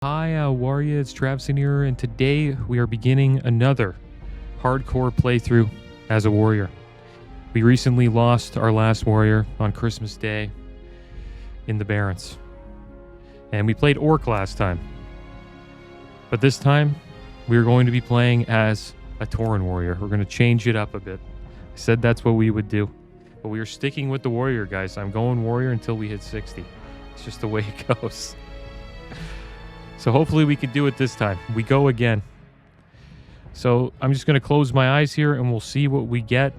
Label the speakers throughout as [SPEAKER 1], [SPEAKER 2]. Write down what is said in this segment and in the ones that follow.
[SPEAKER 1] Hi, Warrior, it's Travis in here, and today we are beginning another hardcore playthrough as a warrior. We recently lost our last warrior on Christmas Day in the Barrens, and we played Orc last time. But this time, we're going to be playing as a Tauren warrior. We're going to change it up a bit. I said that's what we would do, but we are sticking with the warrior, guys. I'm going warrior until we hit 60. It's just the way it goes. So hopefully we can do it this time. We go again. So I'm just going to close my eyes here and we'll see what we get.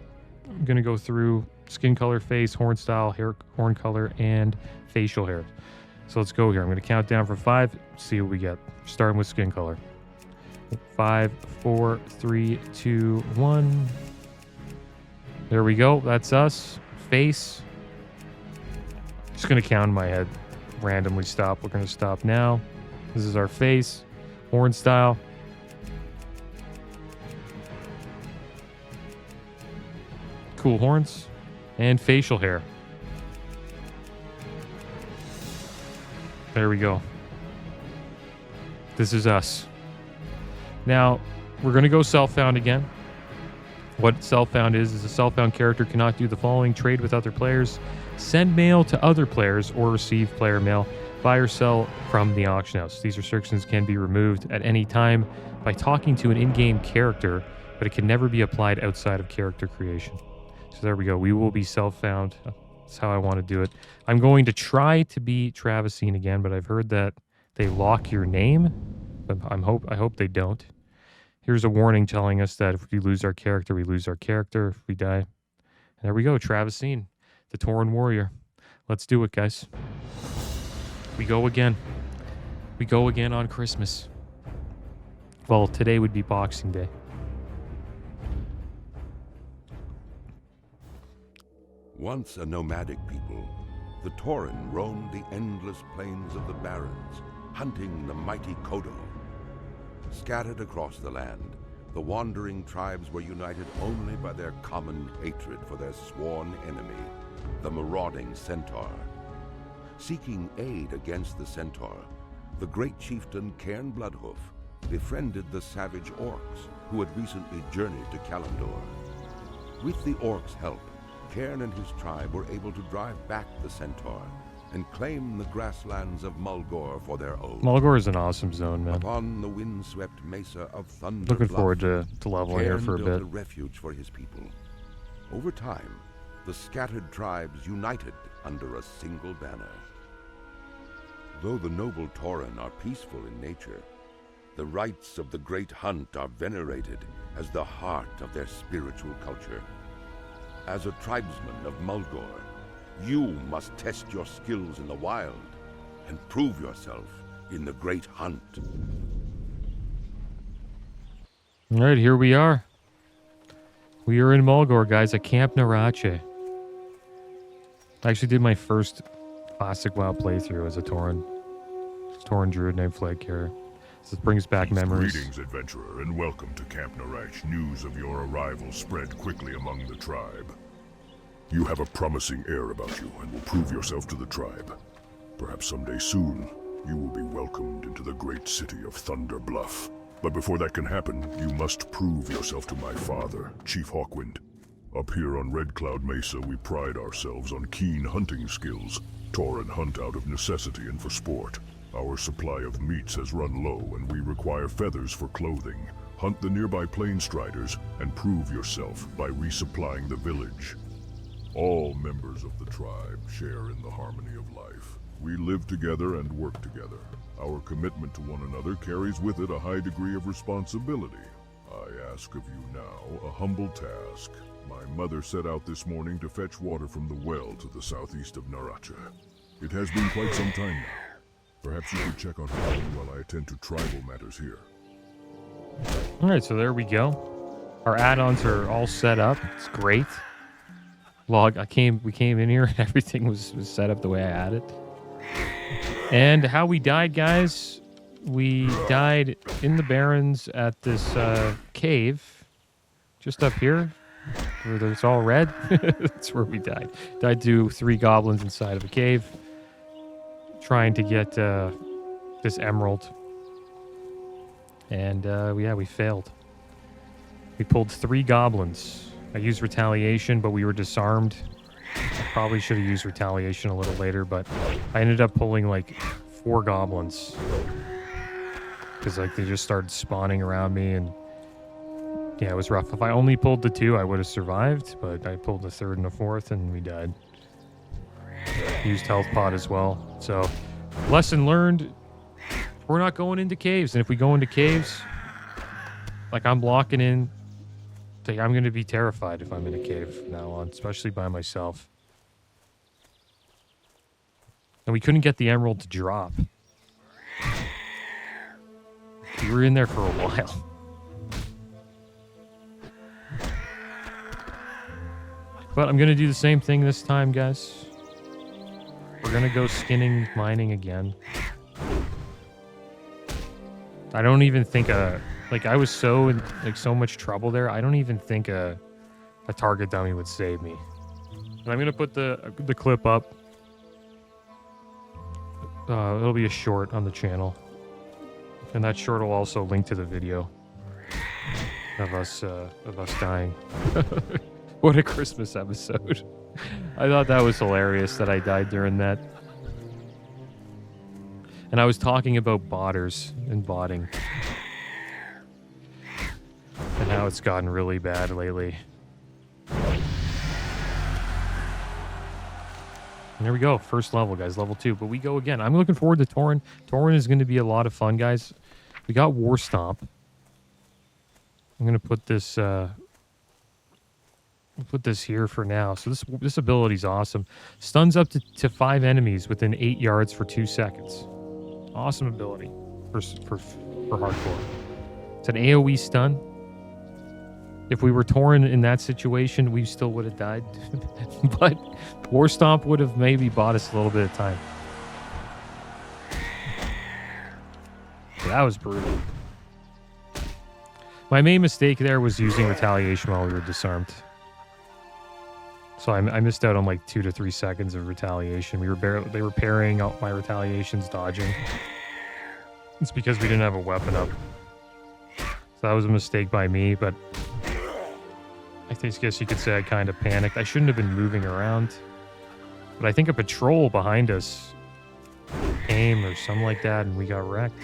[SPEAKER 1] I'm going to go through skin color, face, horn style, hair, horn color, and facial hair. So let's go here. I'm going to count down from 5, see what we get. Starting with skin color. 5, 4, 3, 2, 1. There we go. That's us. Face. Just going to count in my head. Randomly stop. We're going to stop now. This is our face, horn style. Cool horns and facial hair. There we go. This is us. Now, we're going to go self-found again. What self-found is a self-found character cannot do the following: trade with other players, send mail to other players, or receive player mail. Buy or sell from the auction house. These restrictions can be removed at any time by talking to an in-game character, but it can never be applied outside of character creation. So there we go. We will be self-found. That's how I want to do it. I'm going to try to be Travisine again, but I've heard that they lock your name. But I hope they don't. Here's a warning telling us that if we lose our character, we lose our character. If we die. And there we go. Travisine, the Tauren warrior. Let's do it, guys. We go again. We go again on Christmas. Well, today would be Boxing Day.
[SPEAKER 2] Once a nomadic people, the Tauren roamed the endless plains of the Barrens, hunting the mighty Kodo. Scattered across the land, the wandering tribes were united only by their common hatred for their sworn enemy, the marauding Centaur. Seeking aid against the Centaur, the great chieftain Cairn Bloodhoof befriended the savage orcs who had recently journeyed to Kalimdor. With the orcs' help, Cairn and his tribe were able to drive back the Centaur and claim the grasslands of Mulgore for their own.
[SPEAKER 1] Mulgore is an awesome zone, man.
[SPEAKER 2] Upon the windswept mesa of Thunder
[SPEAKER 1] Looking
[SPEAKER 2] Bluff,
[SPEAKER 1] forward to leveling here for a
[SPEAKER 2] Cairn
[SPEAKER 1] bit.
[SPEAKER 2] built a refuge for his people. Over time, the scattered tribes united under a single banner. Though the noble Tauren are peaceful in nature, the rites of the Great Hunt are venerated as the heart of their spiritual culture. As a tribesman of Mulgore, you must test your skills in the wild and prove yourself in the Great Hunt.
[SPEAKER 1] All right, here we are. We are in Mulgore, guys, at Camp Narache. I actually did my first Classic WoW playthrough as a Tauren druid named Flag Carrier. This brings back memories.
[SPEAKER 3] Greetings, adventurer, and welcome to Camp Narache. News of your arrival spread quickly among the tribe. You have a promising air about you and will prove yourself to the tribe. Perhaps someday soon, you will be welcomed into the great city of Thunder Bluff. But before that can happen, you must prove yourself to my father, Chief Hawkwind. Up here on Red Cloud Mesa, we pride ourselves on keen hunting skills. Tauren hunt out of necessity and for sport. Our supply of meats has run low, and we require feathers for clothing. Hunt the nearby plain striders, and prove yourself by resupplying the village. All members of the tribe share in the harmony of life. We live together and work together. Our commitment to one another carries with it a high degree of responsibility. I ask of you now a humble task. My mother set out this morning to fetch water from the well to the southeast of Narache. It has been quite some time now. Perhaps you could check on her while I attend to tribal matters here.
[SPEAKER 1] All right, so there we go. Our add-ons are all set up. It's great. We came in here and everything was set up the way I had it. And how we died, guys, we died in the Barrens at this cave just up here where it's all red. That's where we died. Died to 3 goblins inside of a cave trying to get this emerald. And yeah, we failed. We pulled 3 goblins. I used retaliation, but we were disarmed. I probably should have used retaliation a little later, but I ended up pulling like 4 goblins. Because like they just started spawning around me, and yeah, it was rough. If I only pulled the 2, I would have survived, but I pulled the 3rd and the 4th, and we died. Used health pod as well. So, lesson learned, we're not going into caves. And if we go into caves, like I'm blocking in, like I'm going to be terrified if I'm in a cave from now on, especially by myself. And we couldn't get the emerald to drop. We were in there for a while. But I'm going to do the same thing this time, guys. We're going to go skinning mining again. I don't even think like I was so in like so much trouble there. I don't even think a target dummy would save me. And I'm going to put the clip up. It'll be a short on the channel. And that short will also link to the video of us dying. What a Christmas episode. I thought that was hilarious that I died during that. And I was talking about botters and botting. And how it's gotten really bad lately. And there we go. First level, guys. Level 2. But we go again. I'm looking forward to TAUREN. TAUREN is going to be a lot of fun, guys. We got War Stomp. I'm going to put this... put this here for now. So this ability is awesome. Stuns up to 5 enemies within 8 yards for 2 seconds. Awesome ability for hardcore. It's an AoE stun. If we were TAUREN in that situation, we still would have died. But War Stomp would have maybe bought us a little bit of time. That was brutal. My main mistake there was using retaliation while we were disarmed. So I missed out on like 2 to 3 seconds of retaliation. They were parrying out my retaliations, dodging. It's because we didn't have a weapon up. So that was a mistake by me, but I guess you could say I kind of panicked. I shouldn't have been moving around. But I think a patrol behind us came or something like that, and we got wrecked.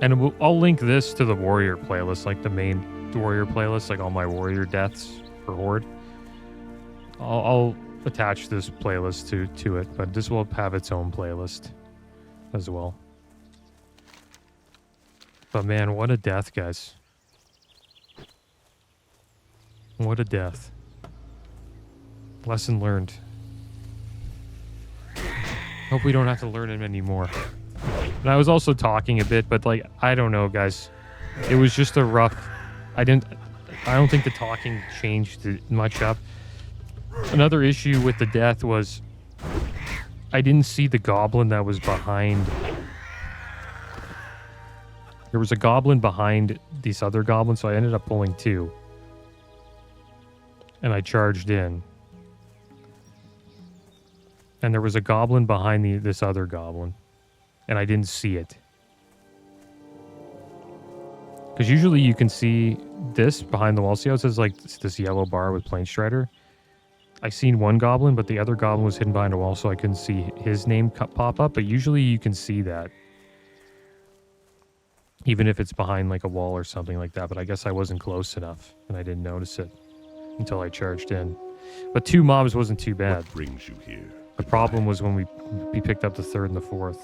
[SPEAKER 1] And I'll link this to the warrior playlist, like the main warrior playlist, like all my warrior deaths for Horde. I'll attach this playlist to it, but this will have its own playlist as well. But man, what a death, guys. What a death. Lesson learned. Hope we don't have to learn it anymore. And I was also talking a bit, but like, I don't know, guys. It was just a rough... I don't think the talking changed much up. Another issue with the death was I didn't see the goblin that was behind. There was a goblin behind these other goblins, so I ended up pulling 2. And I charged in. And there was a goblin behind this other goblin. And I didn't see it. Because usually you can see this behind the wall. See how it says like this yellow bar with Plane Strider? I seen one goblin, but the other goblin was hidden behind a wall, so I couldn't see his name pop up. But usually you can see that. Even if it's behind like a wall or something like that. But I guess I wasn't close enough, and I didn't notice it until I charged in. But 2 mobs wasn't too bad.
[SPEAKER 3] What brings you here?
[SPEAKER 1] The problem was when we picked up the 3rd and the 4th.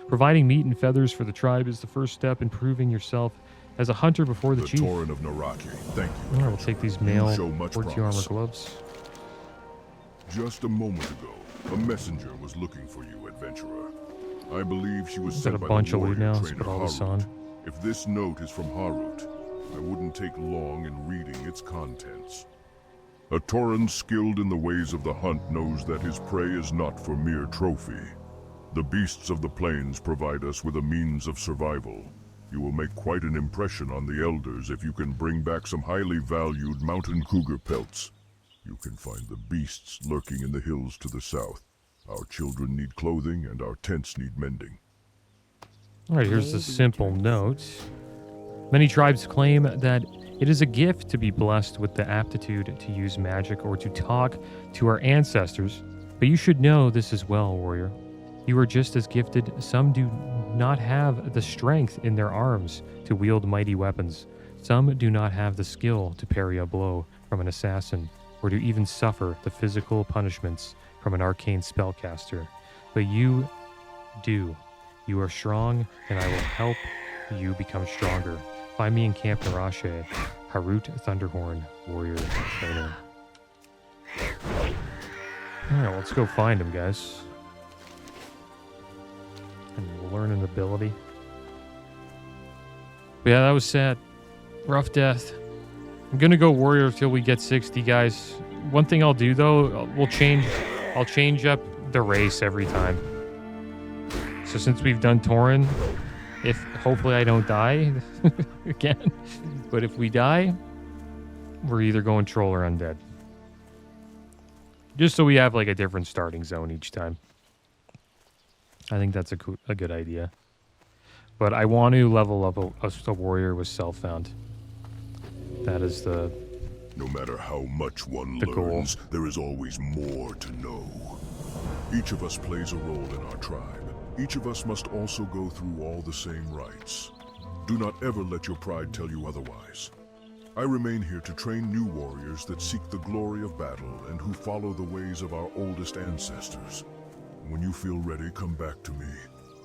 [SPEAKER 1] Providing meat and feathers for the tribe is the first step in proving yourself as a hunter before the chief.
[SPEAKER 3] TAUREN of Narache. Thank you.
[SPEAKER 1] Alright, we'll take these male
[SPEAKER 3] show much
[SPEAKER 1] 42 armor
[SPEAKER 3] promise.
[SPEAKER 1] gloves.
[SPEAKER 3] Just a moment ago, a messenger was looking for you, adventurer. I believe she was
[SPEAKER 1] Is that
[SPEAKER 3] sent
[SPEAKER 1] a
[SPEAKER 3] by
[SPEAKER 1] bunch
[SPEAKER 3] the
[SPEAKER 1] of loot
[SPEAKER 3] warrior
[SPEAKER 1] now? Let's
[SPEAKER 3] trainer
[SPEAKER 1] put all this
[SPEAKER 3] Harut.
[SPEAKER 1] on.
[SPEAKER 3] If this note is from Harut, I wouldn't take long in reading its contents. A TAUREN skilled in the ways of the hunt knows that his prey is not for mere trophy. The beasts of the plains provide us with a means of survival. You will make quite an impression on the elders if you can bring back some highly valued mountain cougar pelts. You can find the beasts lurking in the hills to the south. Our children need clothing and our tents need mending.
[SPEAKER 1] All right, here's the simple note. Many tribes claim that it is a gift to be blessed with the aptitude to use magic or to talk to our ancestors, but you should know this as well, warrior. You are just as gifted. Some do not have the strength in their arms to wield mighty weapons. Some do not have the skill to parry a blow from an assassin or to even suffer the physical punishments from an arcane spellcaster. But you do. You are strong, and I will help you become stronger. Find me in Camp Narache, Harut Thunderhorn, warrior trainer. Alright, let's go find him, guys. And we'll learn an ability. But yeah, that was sad. Rough death. I'm gonna go warrior till we get 60, guys. One thing I'll do though, I'll change up the race every time. So since we've done Tauren, if hopefully I don't die again, but if we die, we're either going troll or undead. Just so we have like a different starting zone each time. I think that's a good idea. But I want to level up a warrior with self-found. That is the
[SPEAKER 3] No matter how much one
[SPEAKER 1] the
[SPEAKER 3] learns,
[SPEAKER 1] goal.
[SPEAKER 3] there is always more to know. Each of us plays a role in our tribe. Each of us must also go through all the same rites. Do not ever let your pride tell you otherwise. I remain here to train new warriors that seek the glory of battle and who follow the ways of our oldest ancestors. When you feel ready, come back to me,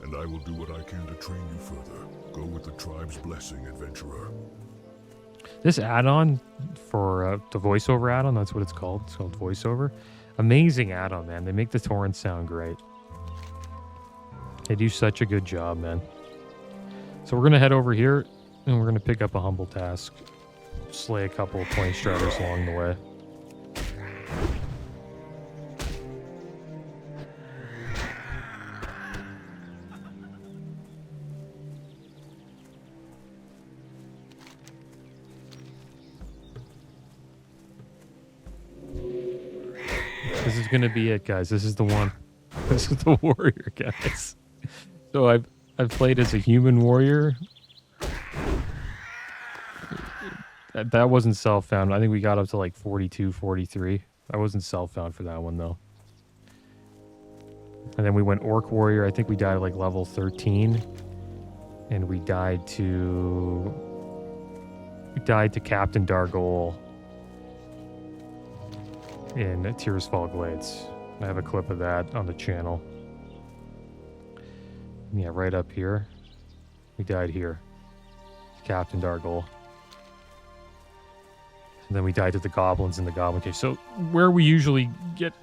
[SPEAKER 3] and I will do what I can to train you further. Go with the tribe's blessing, adventurer.
[SPEAKER 1] This add-on for the voiceover add-on, that's what it's called. It's called voiceover. Amazing add-on, man. They make the torrent sound great. They do such a good job, man. So we're going to head over here, and we're going to pick up a humble task. Slay a couple of point striders along the way. This is going to be it, guys. This is the one. This is the warrior, guys. So I've played as a human warrior. That wasn't self-found. I think we got up to like 42, 43. I wasn't self-found for that one, though. And then we went Orc Warrior. I think we died at like level 13. And we died to Captain Dargol in Tearsfall Glades. I have a clip of that on the channel. Yeah, right up here. We died here. Captain Dargol. And then we died to the goblins in the goblin cave. So where we usually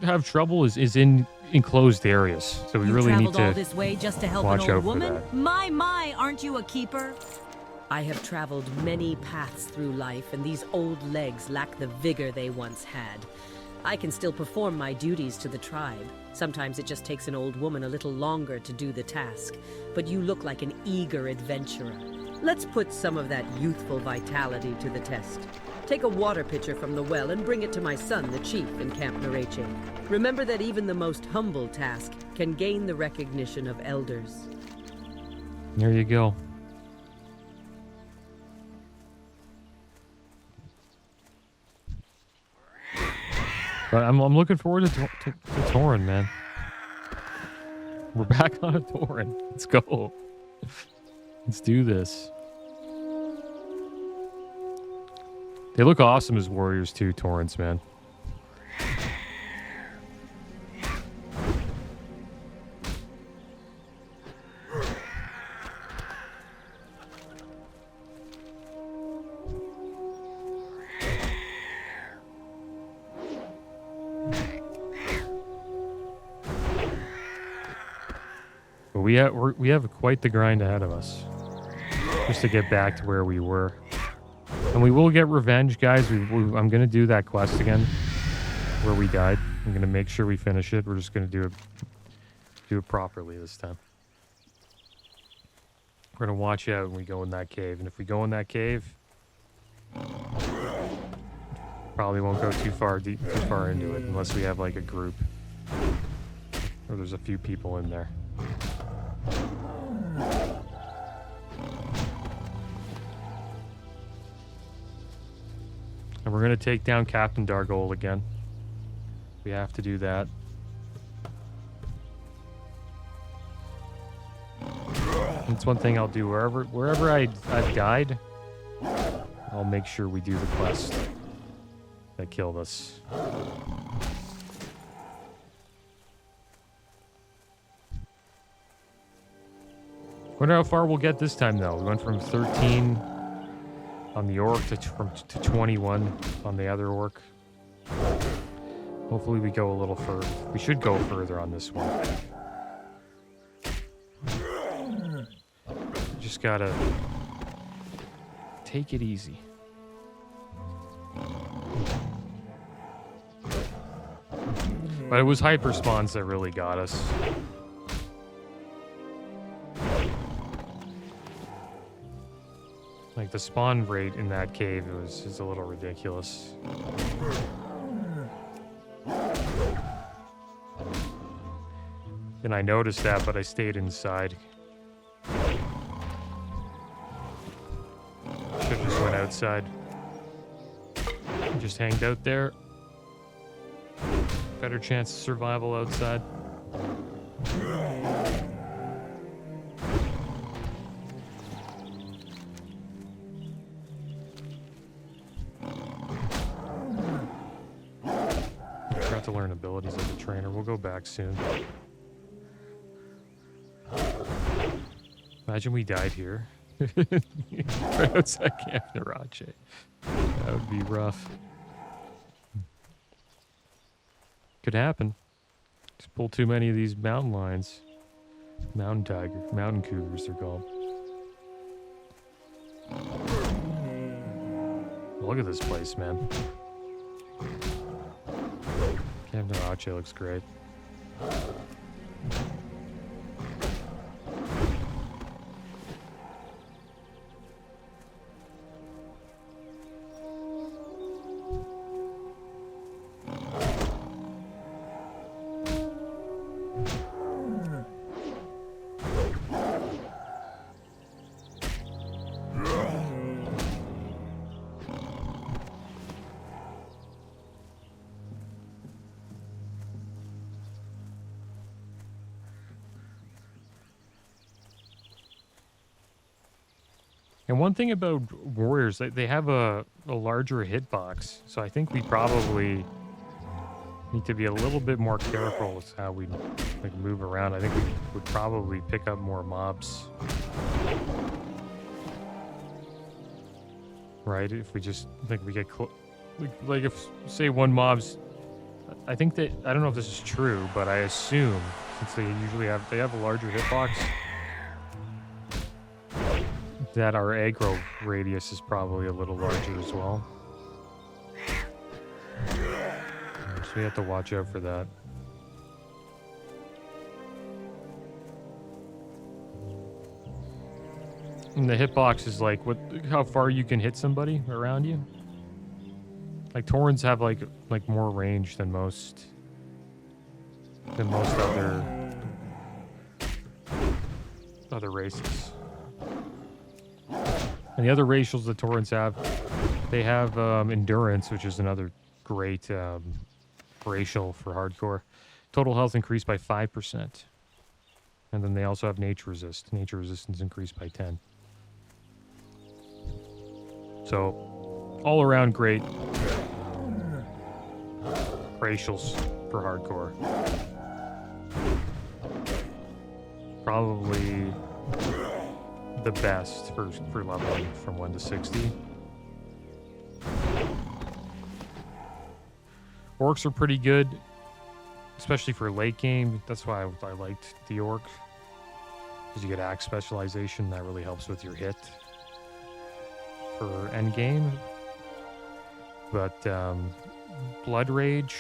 [SPEAKER 1] have trouble is in enclosed areas. So we really need to
[SPEAKER 4] all this way just to help
[SPEAKER 1] watch
[SPEAKER 4] an
[SPEAKER 1] out
[SPEAKER 4] old
[SPEAKER 1] for
[SPEAKER 4] woman?
[SPEAKER 1] that.
[SPEAKER 4] My, aren't you a keeper? I have traveled many paths through life, and these old legs lack the vigor they once had. I can still perform my duties to the tribe. Sometimes it just takes an old woman a little longer to do the task, but you look like an eager adventurer. Let's put some of that youthful vitality to the test. Take a water pitcher from the well and bring it to my son, the chief, in Camp Narache. Remember that even the most humble task can gain the recognition of elders.
[SPEAKER 1] There you go. But I'm looking forward to Tauren, man. We're back on a Tauren. Let's go. Let's do this. They look awesome as warriors too, Taurens, man. But we have quite the grind ahead of us, just to get back to where we were. And we will get revenge, guys. I'm going to do that quest again where we died. I'm going to make sure we finish it. We're just going to do it properly this time. We're going to watch out when we go in that cave. And if we go in that cave, probably won't go too far into it unless we have like a group. Or there's a few people in there. And we're going to take down Captain Dargol again. We have to do that. That's one thing I'll do. Wherever I've died, I'll make sure we do the quest that killed us. Wonder how far we'll get this time, though. We went from 13 on the orc to 21 on the other orc. Hopefully we go a little further. We should go further on this one. Just gotta take it easy. But it was hyper spawns that really got us. Like the spawn rate in that cave is a little ridiculous. And I noticed that, but I stayed inside. Should've just went outside. Just hanged out there. Better chance of survival outside. Forgot to learn abilities as a trainer. We'll go back soon. Imagine we died here. Right outside Camp Narache. That would be rough. Could happen. Just pull too many of these mountain lions. Mountain cougars they're called. Look at this place, man. Camp Narache looks great. And one thing about warriors, they have a larger hitbox, so I think we probably need to be a little bit more careful with how we like move around. I think we would probably pick up more mobs, right? If we just like we get like if say one mob's, I think that I don't know if this is true, but I assume since they have a larger hitbox, that our aggro radius is probably a little larger as well. So we have to watch out for that. And the hitbox is like how far you can hit somebody around you. Like Taurens have like more range than most other races. And the other racials that Taurens have, they have endurance, which is another great racial for hardcore. Total health increased by 5%. And then they also have nature resist. Nature resistance increased by 10. So, all around great racials for hardcore. Probably the best for leveling from 1 to 60. Orcs are pretty good, especially for late game. That's why I liked the orc, because you get axe specialization. That really helps with your hit for end game. But Blood Rage,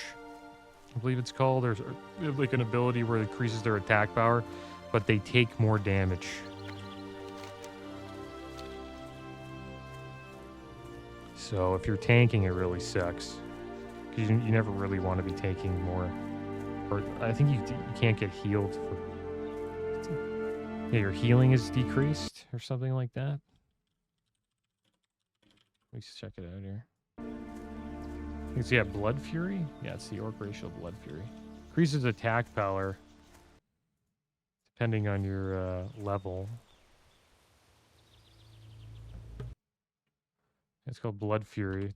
[SPEAKER 1] I believe it's called, there's like an ability where it increases their attack power, but they take more damage. So if you're tanking, it really sucks. Because you never really want to be taking more Or I think you can't get healed. Yeah, your healing is decreased or something like that. Let me check it out here. I think it's, Blood Fury? Yeah, it's the Orc Racial Blood Fury. Increases attack power depending on your level. It's called Blood Fury.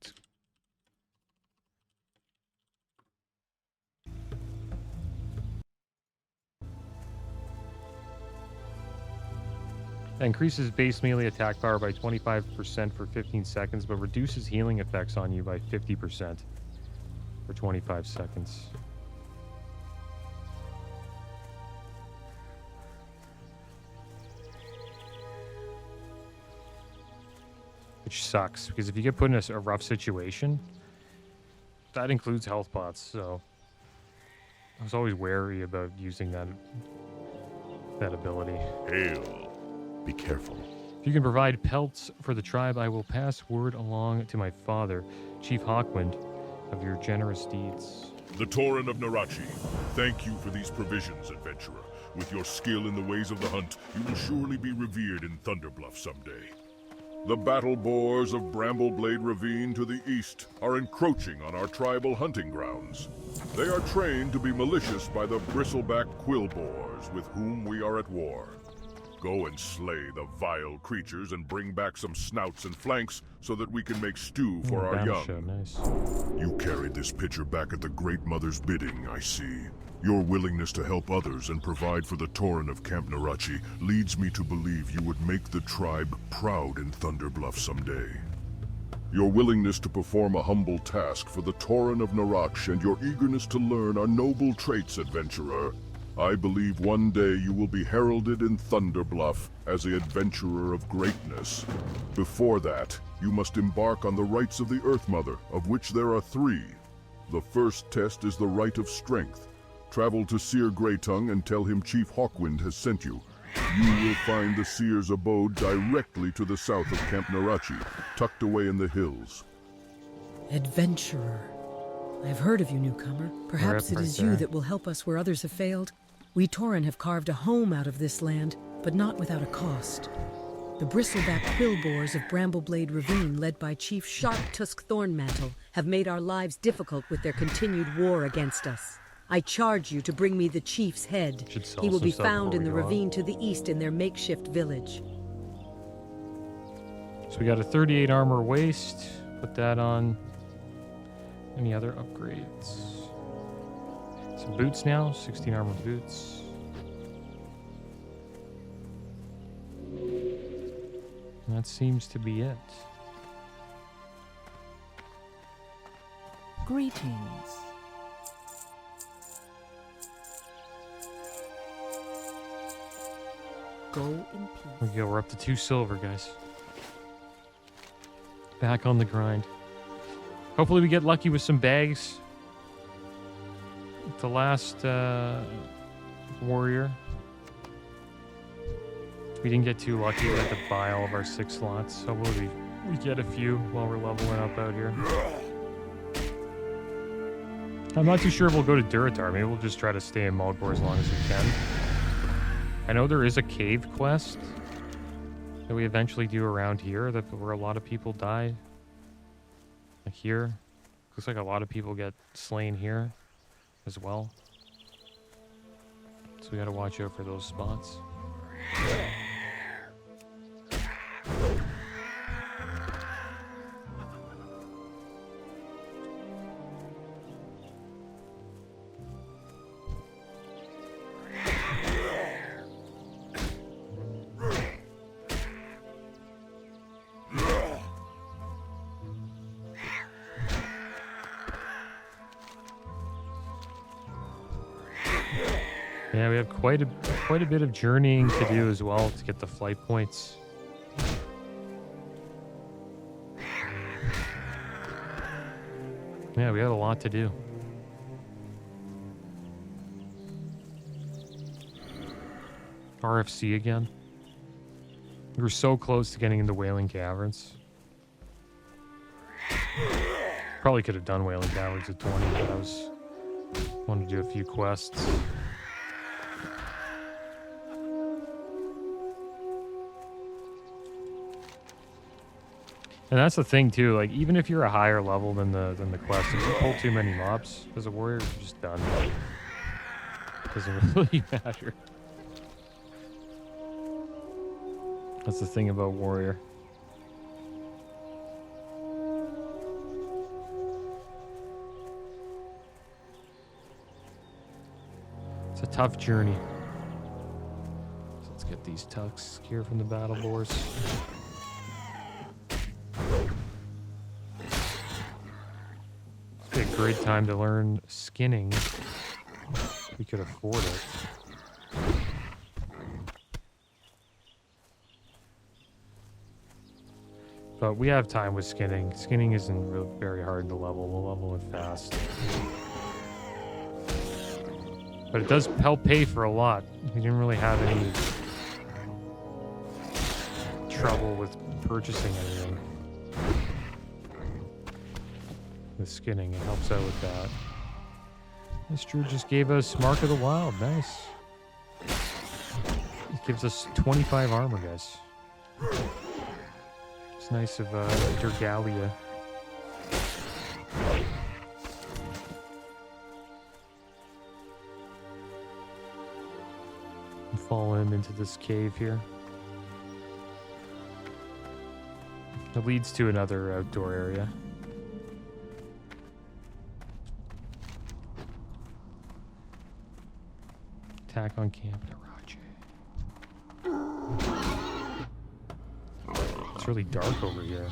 [SPEAKER 1] That increases base melee attack power by 25% for 15 seconds, but reduces healing effects on you by 50% for 25 seconds. Which sucks, because if you get put in a rough situation, that includes health pots, so I was always wary about using that ability.
[SPEAKER 3] Hail. Be careful.
[SPEAKER 1] If you can provide pelts for the tribe, I will pass word along to my father, Chief Hawkwind, of your generous deeds.
[SPEAKER 3] The Tauren of Narache, thank you for these provisions, adventurer. With your skill in the ways of the hunt, you will surely be revered in Thunderbluff someday. The battleboars of Brambleblade Ravine to the east are encroaching on our tribal hunting grounds. They are trained to be malicious by the bristleback quillboars with whom we are at war. Go and slay the vile creatures and bring back some snouts and flanks so that we can make stew for our young.
[SPEAKER 1] Show. Nice.
[SPEAKER 3] You carried this pitcher back at the Great Mother's bidding, I see. Your willingness to help others and provide for the Tauren of Camp Narache leads me to believe you would make the tribe proud in Thunderbluff someday. Your willingness to perform a humble task for the Tauren of Narache and your eagerness to learn are noble traits, adventurer. I believe one day you will be heralded in Thunderbluff as the adventurer of greatness. Before that, you must embark on the rites of the Earth Mother, of which there are 3. The first test is the Rite of Strength. Travel to Seer Greytongue and tell him Chief Hawkwind has sent you. You will find the Seer's abode directly to the south of Camp Narache, tucked away in the hills.
[SPEAKER 4] Adventurer. I've heard of you, newcomer. Perhaps it is you that will help us where others have failed. We Tauren have carved a home out of this land, but not without a cost. The bristleback quillboars of Brambleblade Ravine, led by Chief Sharp-Tusk Thornmantle, have made our lives difficult with their continued war against us. I charge you to bring me the chief's head. He will be found in the ravine to the east in their makeshift village.
[SPEAKER 1] So we got a 38 armor waist. Put that on. Any other upgrades? Some boots now. 16 armor boots. And that seems to be it.
[SPEAKER 5] Greetings. Go in peace.
[SPEAKER 1] There we go. We're up to 2 silver, guys. Back on the grind. Hopefully we get lucky with some bags. The last warrior. We didn't get too lucky. We had to buy all of our 6 slots. Hopefully we get a few while we're leveling up out here. I'm not too sure if we'll go to Duratar. Maybe we'll just try to stay in Mulgore as long as we can. I know there is a cave quest that we eventually do around here where a lot of people die. Like here. Looks like a lot of people get slain here as well. So we gotta watch out for those spots. Yeah, we have quite a bit of journeying to do as well to get the flight points. Yeah, we have a lot to do. RFC again. We were so close to getting into Wailing Caverns. Probably could have done Wailing Caverns at 20, but I was Want to do a few quests. And that's the thing too, like even if you're a higher level than the quest, if you pull too many mobs as a warrior, you're just done. Doesn't really matter. That's the thing about warrior. It's a tough journey. So let's get these tucks here from the battleboars. It's a great time to learn skinning. If we could afford it. But we have time with skinning. Skinning isn't really very hard to level. We'll level it fast. But it does help pay for a lot. We didn't really have any trouble with purchasing anything. With skinning, it helps out with that. This Drew just gave us Mark of the Wild. Nice. It gives us 25 armor, guys. It's nice of Dergalia. Fallen into this cave here. It leads to another outdoor area. Attack on Camp Narache. It's really dark over here.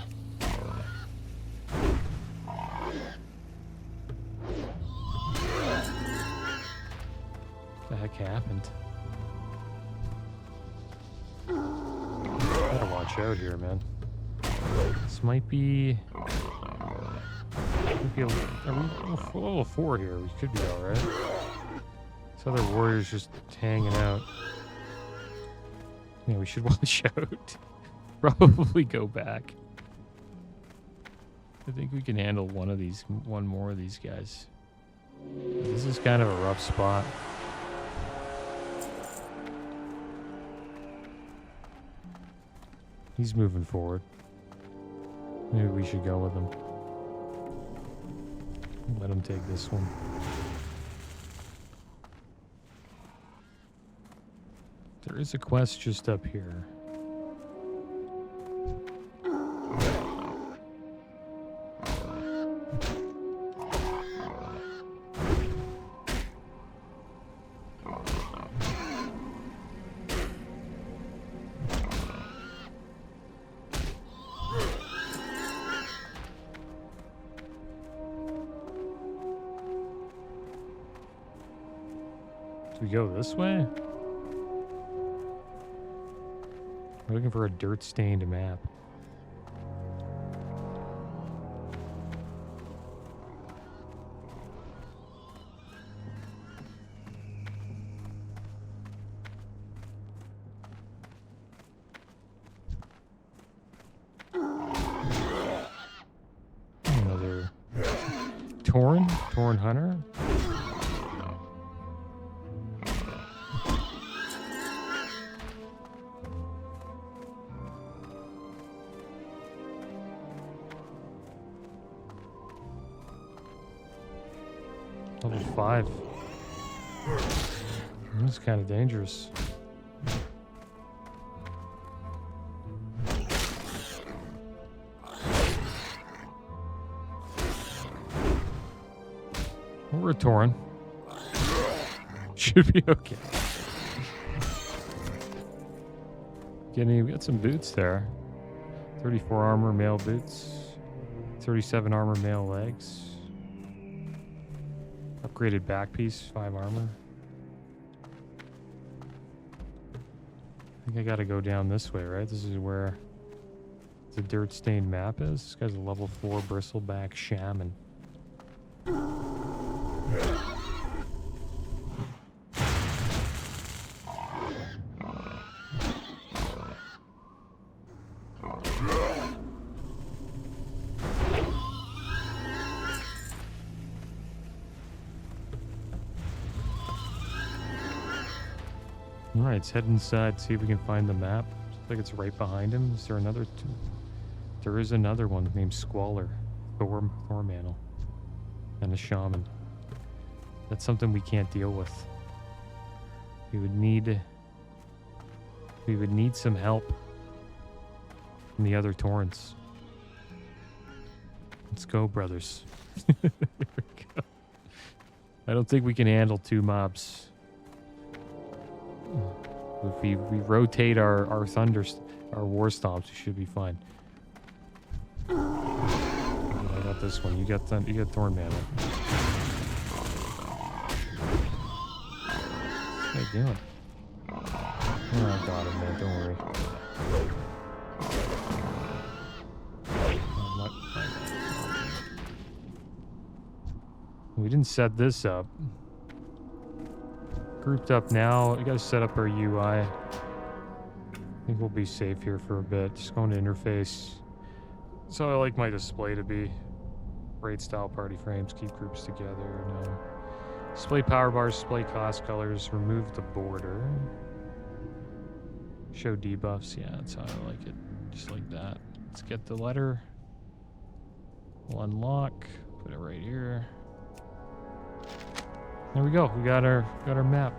[SPEAKER 1] What the heck happened? Gotta watch out here, man. This might be a level 4 here. We could be alright. This other warrior's just hanging out. Yeah, we should watch out. Probably go back. I think we can handle one more of these guys. This is kind of a rough spot. He's moving forward. Maybe we should go with him. Let him take this one. There is a quest just up here. Do we go this way? We're looking for a dirt-stained map. Another Tauren hunter. Level 5. This is kind of dangerous. We're a Tauren. Should be okay. We got some boots there. 34 armor male boots. 37 armor male legs. Upgraded back piece, 5 armor. I think I gotta go down this way, right? This is where the dirt-stained map is. This guy's a level 4 bristleback shaman. All right, let's head inside, see if we can find the map. Looks like it's right behind him. Is there another? There is another one named Squalor, Thormantle, and a shaman. That's something we can't deal with. We would need some help from the other torrents. Let's go, brothers. There we go. I don't think we can handle 2 mobs. If we rotate our war stomps, we should be fine. I got this one. You got Thornmantle. What are you doing? Oh, I got him, man. Don't worry. We didn't set this up. Grouped up now. We gotta set up our UI. I think we'll be safe here for a bit. Just going to interface. So I like my display to be. Raid style party frames. Keep groups together. No. Display power bars. Display cost colors. Remove the border. Show debuffs. Yeah, that's how I like it. Just like that. Let's get the letter. We'll unlock. Put it right here. There we go. We got our map.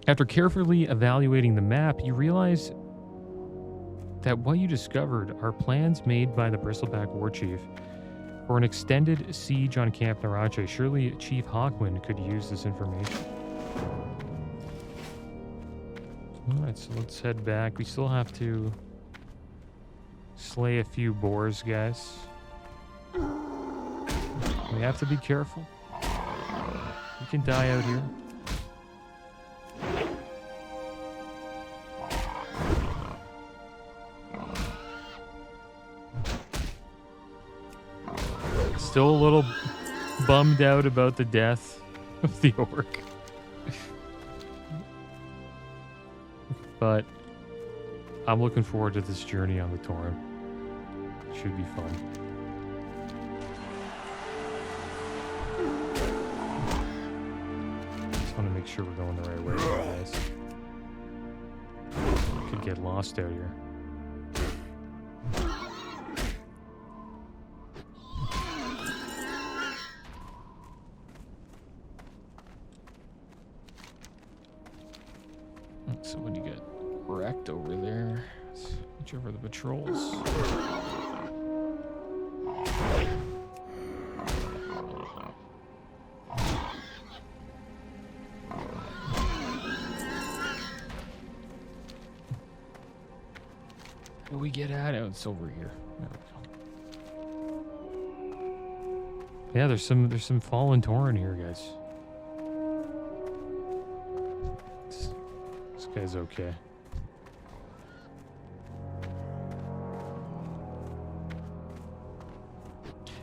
[SPEAKER 1] After carefully evaluating the map, you realize that what you discovered are plans made by the Bristleback Warchief for an extended siege on Camp Narache. Surely Chief Hawkwind could use this information. Alright, so let's head back. We still have to slay a few boars, guys. We have to be careful. We can die out here. Still a little bummed out about the death of the orc. But I'm looking forward to this journey on the Tauren. Should be fun. Want to make sure we're going the right way, guys. Could get lost out here. So when you get wrecked over there, let's reach over the patrols. We get at it. Oh, it's over here. There we go. Yeah, there's some fallen Tauren here, guys. This guy's okay.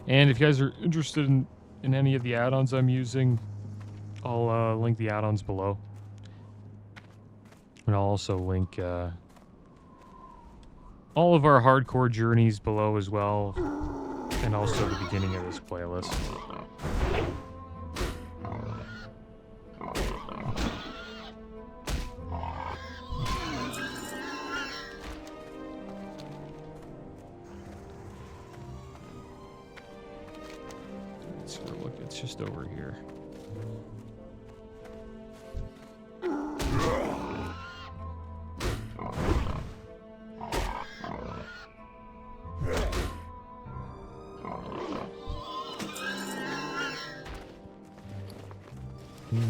[SPEAKER 1] And if you guys are interested in any of the add-ons I'm using, I'll link the add-ons below. And I'll also link all of our hardcore journeys below as well, and also the beginning of this playlist. Let's look, it's just over here.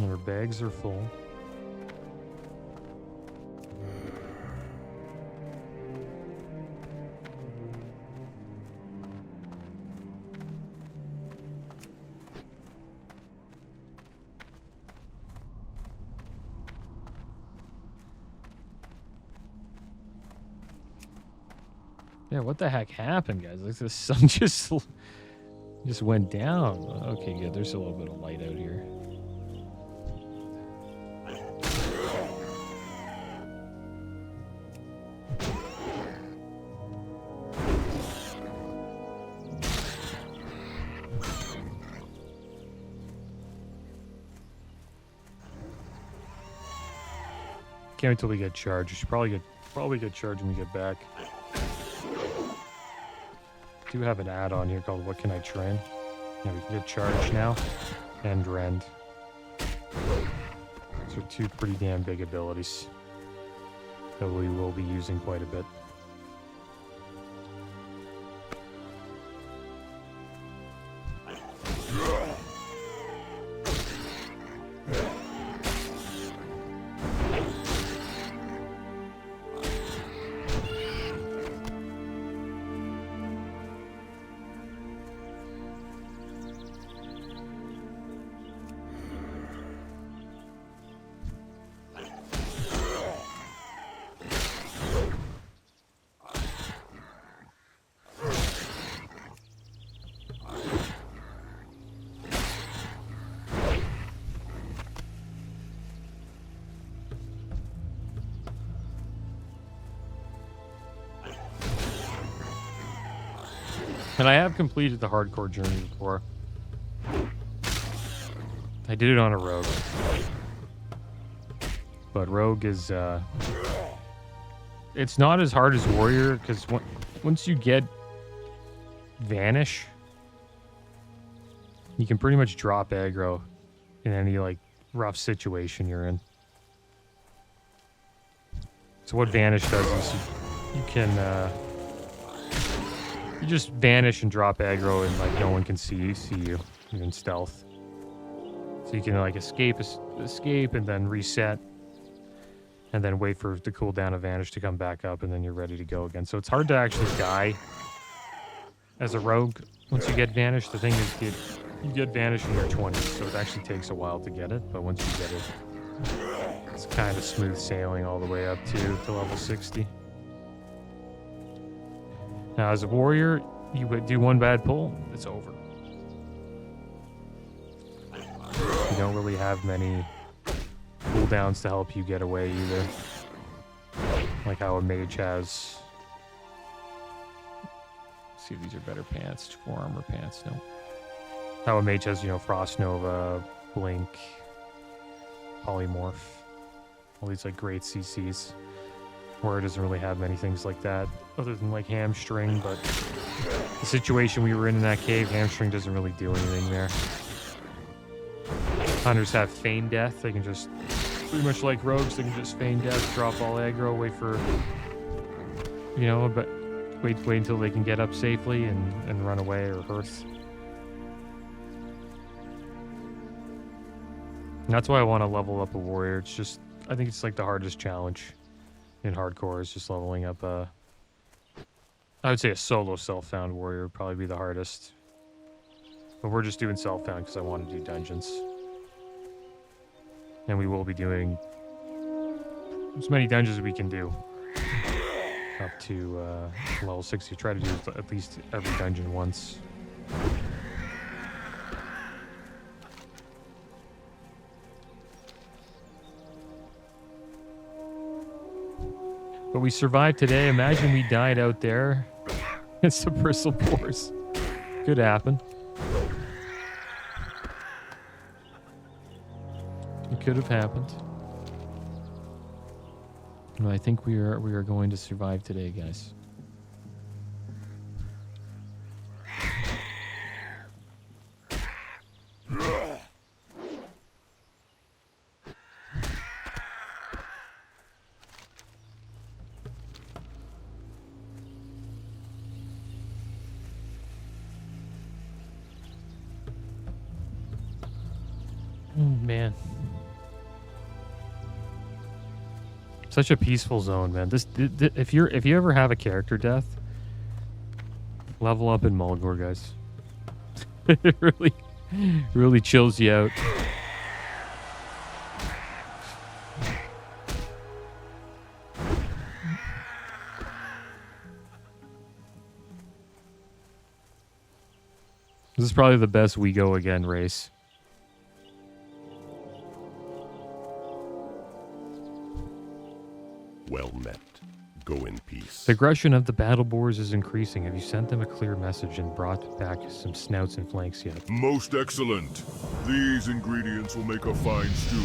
[SPEAKER 1] Our bags are full. Yeah, what the heck happened, guys? Like the sun just went down. Okay, good. There's a little bit of light out here. Can't wait till we get charged. We should probably get charged when we get back. Do have an add-on here called What Can I Train? Yeah, we can get charged now and rend. Those are two pretty damn big abilities that we will be using quite a bit. And I have completed the hardcore journey before. I did it on a rogue. But rogue is, it's not as hard as warrior, because once you get vanish, you can pretty much drop aggro in any, like, rough situation you're in. So what vanish does is you can, you just vanish and drop aggro and like no one can see you. You're in stealth. So you can like escape and then reset. And then wait for the cooldown of vanish to come back up and then you're ready to go again. So it's hard to actually die as a rogue once you get vanish. The thing is you get vanish in your 20s, so it actually takes a while to get it, but once you get it, it's kind of smooth sailing all the way up to level 60. Now, as a warrior, you would do one bad pull, it's over. You don't really have many cooldowns to help you get away either. Like how a mage has. Let's see if these are better pants. 4 armor pants, no. How a mage has, you know, Frost Nova, Blink, Polymorph. All these like great CCs. Where it doesn't really have many things like that, other than like hamstring, but the situation we were in that cave, hamstring doesn't really do anything there. Hunters have feign death, they can just, pretty much like rogues, they can just feign death, drop all aggro, wait for, you know, but wait until they can get up safely and run away or hearth. And that's why I want to level up a warrior. It's just, I think it's like the hardest challenge in hardcore is just leveling up I would say a solo self-found warrior would probably be the hardest. But we're just doing self-found because I want to do dungeons. And we will be doing as many dungeons as we can do. Up to level 60. Try to do at least every dungeon once. But we survived today. Imagine we died out there. It's the battleboars. Could happen. It could have happened. But I think we are going to survive today, guys. Man, such a peaceful zone, man. This if you ever have a character death, level up in Mulgore, guys. It really chills you out. This is probably the best We Go Again race.
[SPEAKER 2] Well met.
[SPEAKER 5] Go in peace.
[SPEAKER 1] The aggression of the battleboars is increasing. Have you sent them a clear message and brought back some snouts and flanks yet?
[SPEAKER 3] Most excellent. These ingredients will make a fine stew,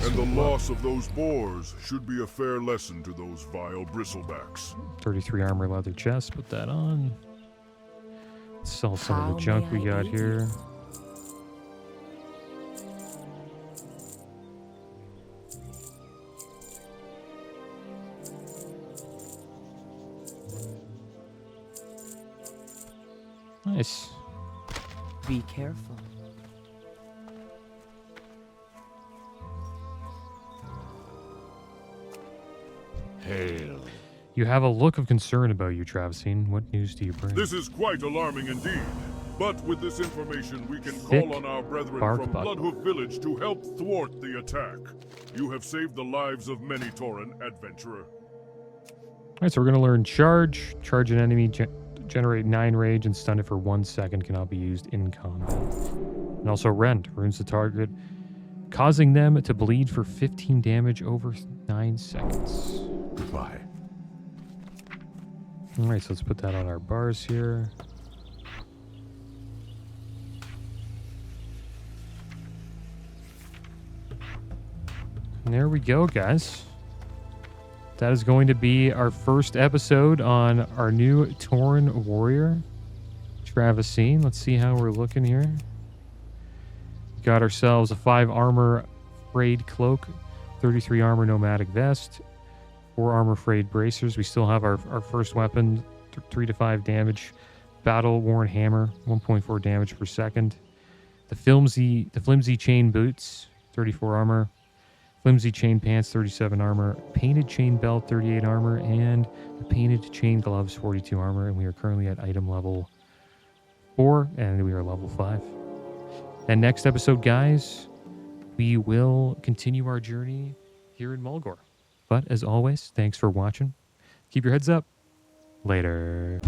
[SPEAKER 3] and the loss of those boars should be a fair lesson to those vile bristlebacks.
[SPEAKER 1] 33 armor leather chest, put that on. Let's sell some of the junk we got here. Nice.
[SPEAKER 4] Be careful.
[SPEAKER 5] Hail.
[SPEAKER 1] You have a look of concern about you, Travesine. What news do you bring?
[SPEAKER 3] This is quite alarming indeed. But with this information, we can
[SPEAKER 1] Thick
[SPEAKER 3] call on our brethren
[SPEAKER 1] bark
[SPEAKER 3] from
[SPEAKER 1] buckle.
[SPEAKER 3] Bloodhoof Village to help thwart the attack. You have saved the lives of many Tauren, adventurer.
[SPEAKER 1] All right, so we're going to learn Charge. Charge an enemy, generate 9 rage, and stun it for 1 second. Cannot be used in combat. And also Rend. Runes the target, causing them to bleed for 15 damage over 9 seconds.
[SPEAKER 5] Goodbye.
[SPEAKER 1] All right, so let's put that on our bars here. And there we go, guys. That is going to be our first episode on our new Tauren warrior, Travesine. Let's see how we're looking here. Got ourselves a 5 armor frayed cloak, 33 armor nomadic vest, 4 armor frayed bracers. We still have our first weapon, 3 to 5 damage, battle worn hammer, 1.4 damage per second. The flimsy chain boots, 34 armor. Flimsy chain pants, 37 armor. Painted chain belt, 38 armor. And the painted chain gloves, 42 armor. And we are currently at item level 4. And we are level 5. And next episode, guys, we will continue our journey here in Mulgore. But as always, thanks for watching. Keep your heads up. Later.